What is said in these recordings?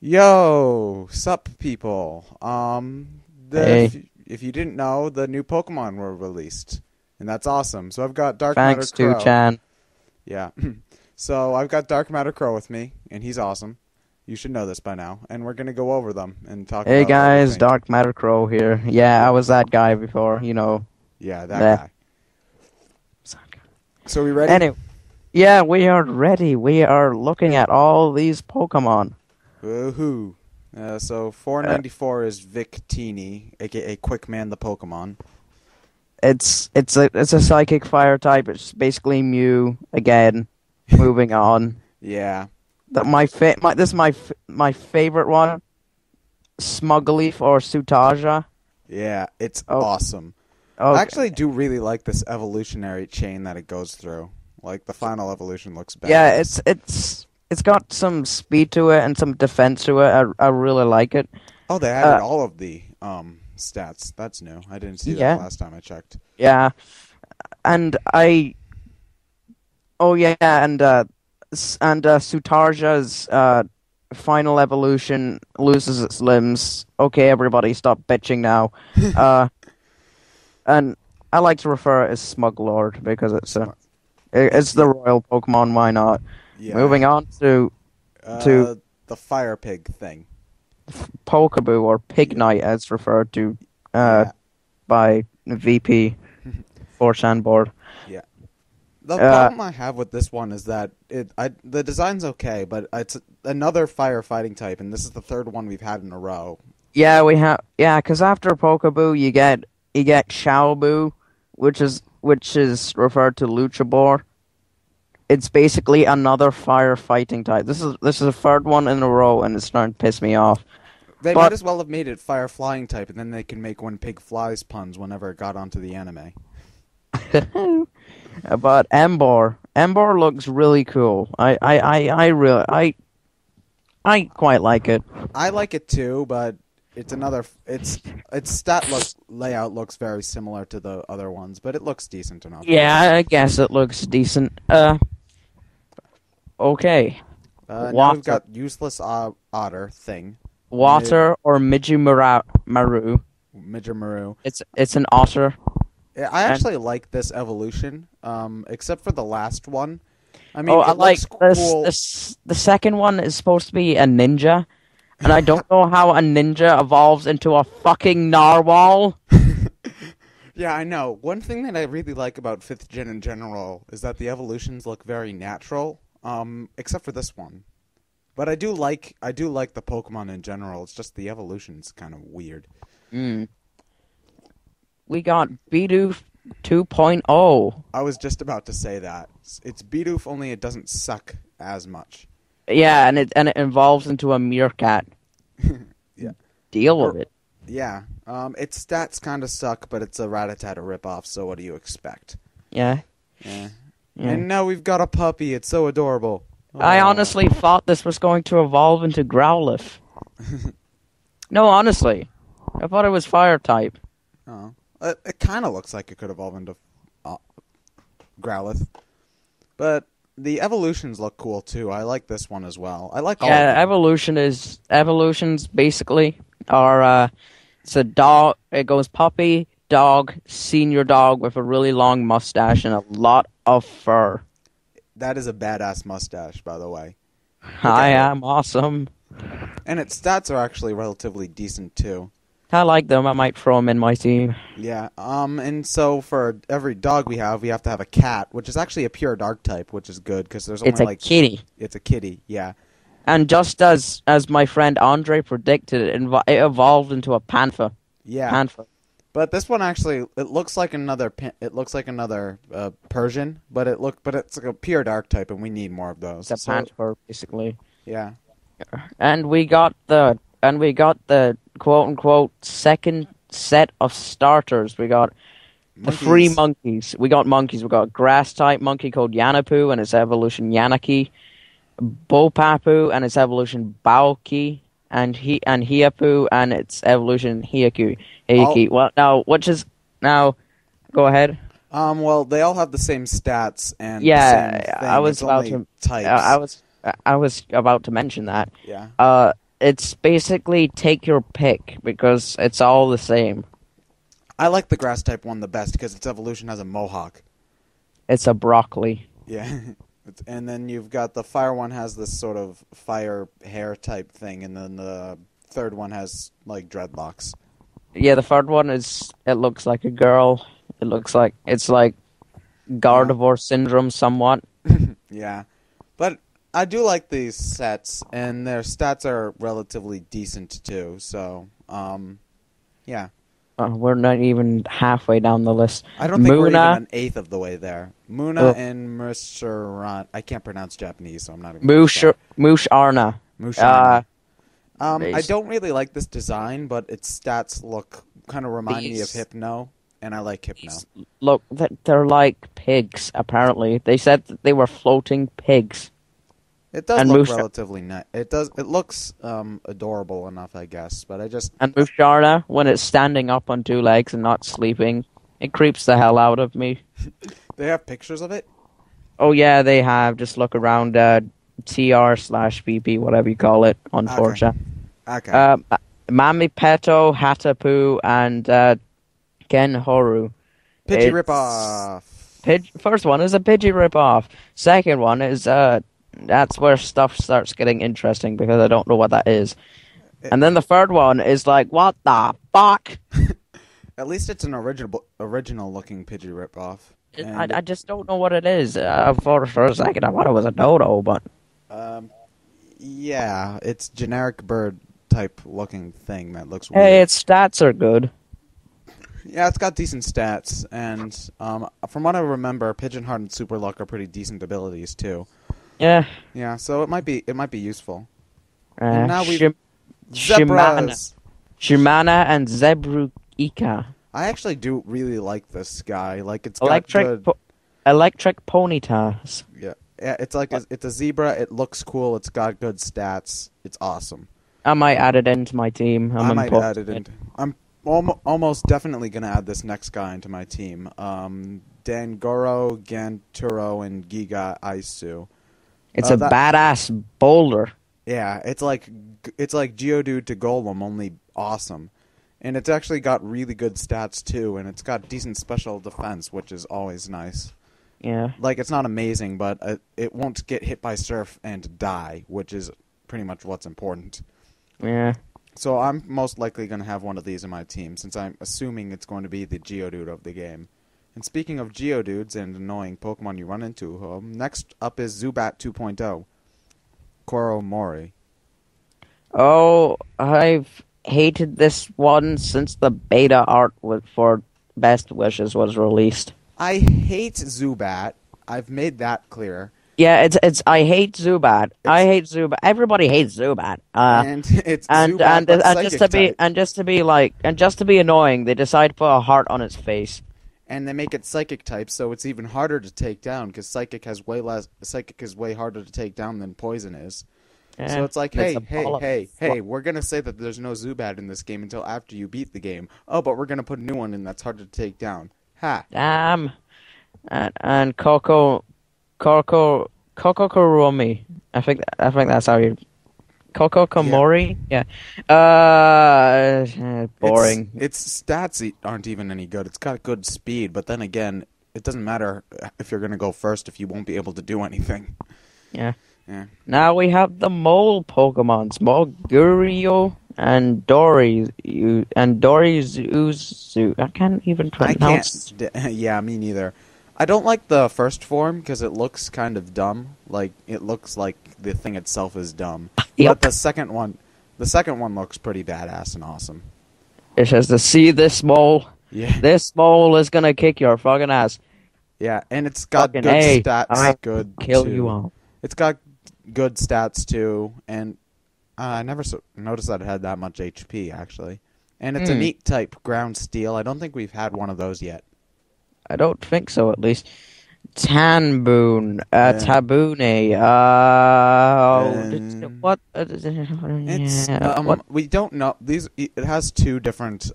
Yo, sup people. Hey, If you didn't know, the new Pokemon were released, and that's awesome. So I've got thanks to DarkMatterCrow. Chan. Yeah. So I've got DarkMatterCrow with me, and he's awesome. You should know this by now, and we're gonna go over them and talk Hey about what we guys, think. DarkMatterCrow here. Yeah, I Yeah, was that guy before, yeah, that That. guy. So we ready? Anyway, yeah, we are ready. We are looking at all these Pokemon. Woohoo! So 494 is Victini, aka Quickman the Pokemon. It's a psychic fire type. It's basically Mew again. Moving on. Yeah. This is my favorite one. Smugleaf or Sutaja. Yeah, it's Oh, awesome. oh, I actually do really like this evolutionary chain that it goes through. Like, the final evolution looks badass. yeah. It's got some speed to it and some defense to it. I really like it. Oh, they added all of the stats. That's new. I didn't see Yeah. that last time I checked. Yeah, and Sutarja's final evolution loses its limbs. Okay, everybody, stop bitching now. And I like to refer it as Smuglord because it's the royal Pokemon. Why not? Yeah. Moving on to the fire pig thing. Pokeboo or Pignite, as referred to Yeah. by VP for Sandboard. Yeah. The problem I have with this one is that the design's okay, but it's another firefighting type, and this is the third one we've had in a row. Yeah, because after Pokeboo you get Xiaoboo, which is referred to Luchabor. It's basically another firefighting type. This is the third one in a row, and it's starting to piss me off. They But- might as well have made it fire flying type, and then they can make when pig flies puns whenever it got onto the anime. But Ember looks really cool. I quite like it. I like it too, but its stat layout looks very similar to the other ones, but it looks decent enough. Yeah, I guess it looks decent. Okay. Now Water. we've got useless otter thing, Water or Maru. Midgemaru. It's an otter. I actually like this evolution, except for the last one. I mean, I it like looks cool. the second one is supposed to be a ninja, and I don't know how a ninja evolves into a fucking narwhal. Yeah, I know. One thing that I really like about 5th gen in general is that the evolutions look very natural, except for this one. But I do like the Pokemon in general. It's just the evolution's kind of weird. We got Bidoof 2.0. I was just about to say that. It's Bidoof, only it doesn't suck as much. Yeah, and it evolves into a meerkat. Yeah. Deal with it. Yeah. Its stats kind of suck, but it's a Rattata ripoff, so what do you expect? Yeah. Yeah. Yeah. And now we've got a puppy. It's so adorable. I Aw. honestly thought this was going to evolve into Growlithe. No, honestly. I thought it was fire type. Oh. It kind of looks like it could evolve into Growlithe. But the evolutions look cool, too. I like this one as well. I like all of Yeah, them. evolutions basically are it's a dog. It goes puppy, dog, senior dog with a really long mustache and a lot of fur. That is a badass mustache, by the way. I at it. am awesome. And its stats are actually relatively decent, too. I like them. I might throw them in my team. Yeah, and so for every dog we have to have a cat, which is actually a pure dark type, which is good, because there's only It's a kitty. It's a kitty, yeah. And just as my friend Andre predicted, it evolved into a panther. Yeah. Panther. But this one actually, it looks like another Persian, but it's like a pure dark type, and we need more of those. It's a panther, basically. Yeah. And we got the quote unquote second set of starters. We got the three monkeys. We got monkeys. We got a grass type monkey called Yanapu and its evolution Yanaki, Bopapu and its evolution Baoki, and Hiapu and its evolution Hiaku. Go ahead. Well, they all have the same stats and Yeah, the same thing. I was It's about only to. types. I was about to mention that. Yeah. it's basically take your pick because it's all the same. I like the grass type one the best because its evolution has a mohawk. It's a broccoli. Yeah. And then you've got the fire one has this sort of fire hair type thing, and then the third one has like dreadlocks. Yeah, the third one it looks like a girl. It's like Gardevoir syndrome somewhat. Yeah. But I do like these sets, and their stats are relatively decent too, so yeah. We're not even halfway down the list. I don't think we're even an eighth of the way there. Munna and Musharna. I can't pronounce Japanese, so I'm not even Musharna. Musharna. I don't really like this design, but its stats kind of remind me of Hypno, and I like Hypno. Look, they're like pigs, apparently. They said that they were floating pigs. It does look relatively nice. It looks adorable enough, I guess, but And Musharna, when it's standing up on two legs and not sleeping, it creeps the hell out of me. They have pictures of it? Oh yeah, they have. Just look around TR/PP, whatever you call it, on 4chan. Okay. Mamipeto, Hatapu, and Genhoru. Pidgey ripoff. First one is a Pidgey ripoff. Second one is that's where stuff starts getting interesting because I don't know what that is. And then the third one is like, what the fuck? At least it's an original looking Pidgey ripoff. I just don't know what it is. For a second, I thought it was a dodo, but yeah, it's generic bird type looking thing that looks weird. Hey, its stats are good. Yeah, it's got decent stats, and from what I remember, Pigeonheart and Super Luck are pretty decent abilities too. Yeah. Yeah, so it might be useful. And now we've Zebras. Shimana and Zebstrika. I actually do really like this guy. Like it's electric ponytas. Yeah, it's like it's a zebra. It looks cool. It's got good stats. It's awesome. I might add it into my team. I might add it in. I'm almost definitely gonna add this next guy into my team. Dangoro, Ganturo, and Giga Aisu. It's a badass boulder. Yeah, it's like Geodude to Golem, only awesome. And it's actually got really good stats too, and it's got decent special defense, which is always nice. Yeah. Like, it's not amazing, but it won't get hit by Surf and die, which is pretty much what's important. Yeah. So I'm most likely going to have one of these in my team, since I'm assuming it's going to be the Geodude of the game. And speaking of Geodudes and annoying Pokemon you run into, next up is Zubat 2.0. Koromori. Oh, I've hated this one since the beta art for Best Wishes was released. I hate Zubat. I've made that clear. Yeah, it's. I hate Zubat. I hate Zubat. Everybody hates Zubat. And it's Zubat, just to be annoying, they decide to put a heart on its face. And they make it Psychic type, so it's even harder to take down because Psychic is way harder to take down than Poison is. Yeah, so it's like, hey, we're gonna say that there's no Zubat in this game until after you beat the game. Oh, but we're gonna put a new one in that's harder to take down. Ha! Damn. And Kokorumi. I think that's how you. Kokomori? Yeah. Boring. Its stats aren't even any good. It's got good speed, but then again, it doesn't matter if you're going to go first if you won't be able to do anything. Yeah. Now we have the mole Pokemon, Smolgurio and Dorizuzu. I can't even pronounce it. Yeah, me neither. I don't like the first form because it looks kind of dumb. Like, it looks like the thing itself is dumb. Yep. But the second one looks pretty badass and awesome. It says to see this mole. Yeah. This mole is gonna kick your fucking ass. Yeah, and it's got good stats. Kill you all. It's got good stats too, and I never noticed that it had that much HP actually. And it's a neat type, Ground Steel. I don't think we've had one of those yet. I don't think so, at least. Tabune, what? What? We don't know. It has two different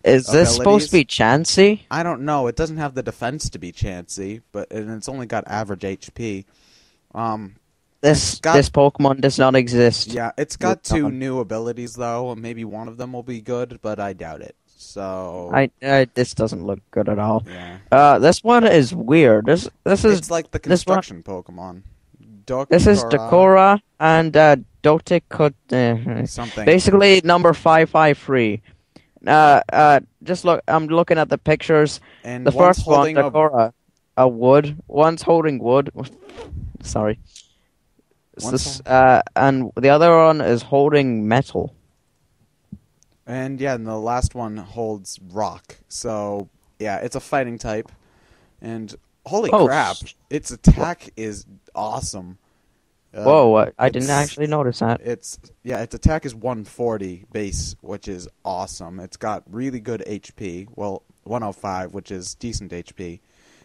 Is this abilities. Supposed to be Chansey? I don't know. It doesn't have the defense to be Chansey, and it's only got average HP. this Pokemon does not exist. Yeah, it's got 2 new abilities though. Maybe one of them will be good, but I doubt it. So this doesn't look good at all. Yeah. This one is weird. This is it's like the construction Pokemon. This is Dokora and Dotikut. Something. Basically, number 553. Just look. I'm looking at the pictures. And the first one, Dokora, a wood. One's holding wood. Sorry. And the other one is holding metal. And yeah, and the last one holds rock. So yeah, it's a fighting type. And holy crap, its attack is awesome. Whoa, I didn't actually notice that. Its attack is 140 base, which is awesome. It's got really good HP. Well, 105, which is decent HP,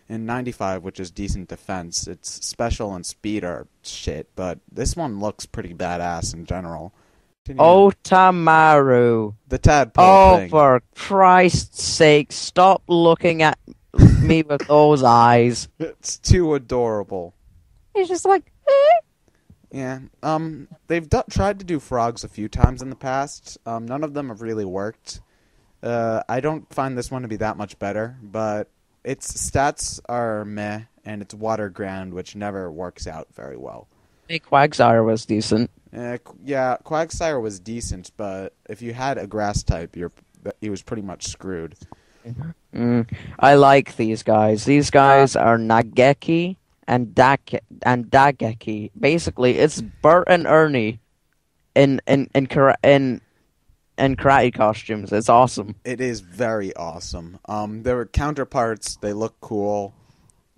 and 95, which is decent defense. Its special and speed are shit, but this one looks pretty badass in general. Otamaru. The tadpole thing. For Christ's sake, stop looking at me with those eyes. It's too adorable. He's just like, Yeah. They've tried to do frogs a few times in the past. None of them have really worked. I don't find this one to be that much better, but its stats are meh, and it's water ground, which never works out very well. Hey, Quagsire was decent. Yeah, Quagsire was decent, but if you had a grass type, he was pretty much screwed. I like these guys. These guys are Nageki and Dageki. Basically, it's Bert and Ernie in karate costumes. It's awesome. It is very awesome. Their counterparts, they look cool.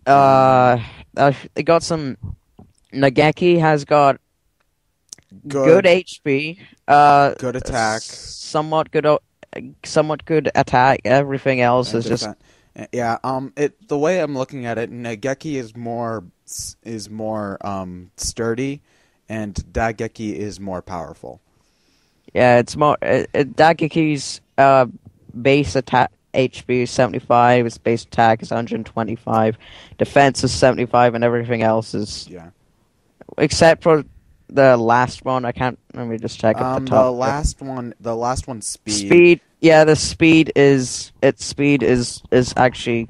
They got some. Nageki has got good HP, good attack, somewhat good attack. Everything else is just yeah. The way I'm looking at it, Nageki is more sturdy, and Dageki is more powerful. Yeah, it's more Dageki's base attack HP is 75. Its base attack is 125. Defense is 75, and everything else is except for the last one. I can't. Let me just check at the top. The last one, speed. Speed. Yeah, the speed is actually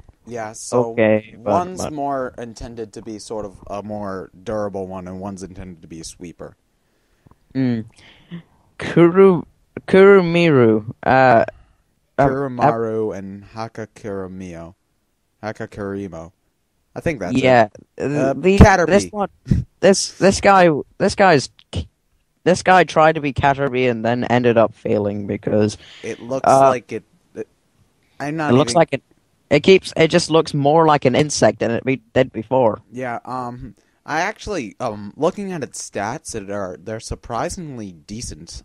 so okay. One's more intended to be sort of a more durable one, and one's intended to be a sweeper. Kurumiru. Kurumaru and Hakakurimo. I think that's it. Caterpie. This guy tried to be Caterpie and then ended up failing because it looks like it. It just looks more like an insect than it did before. Yeah. I actually looking at its stats, they're surprisingly decent.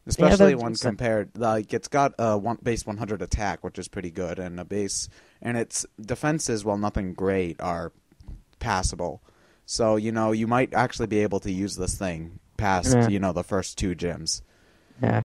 Especially when compared, like it's got a base 100 attack, which is pretty good, and its defenses, while nothing great, are passable. So you might actually be able to use this thing past the first 2 gyms. Yeah.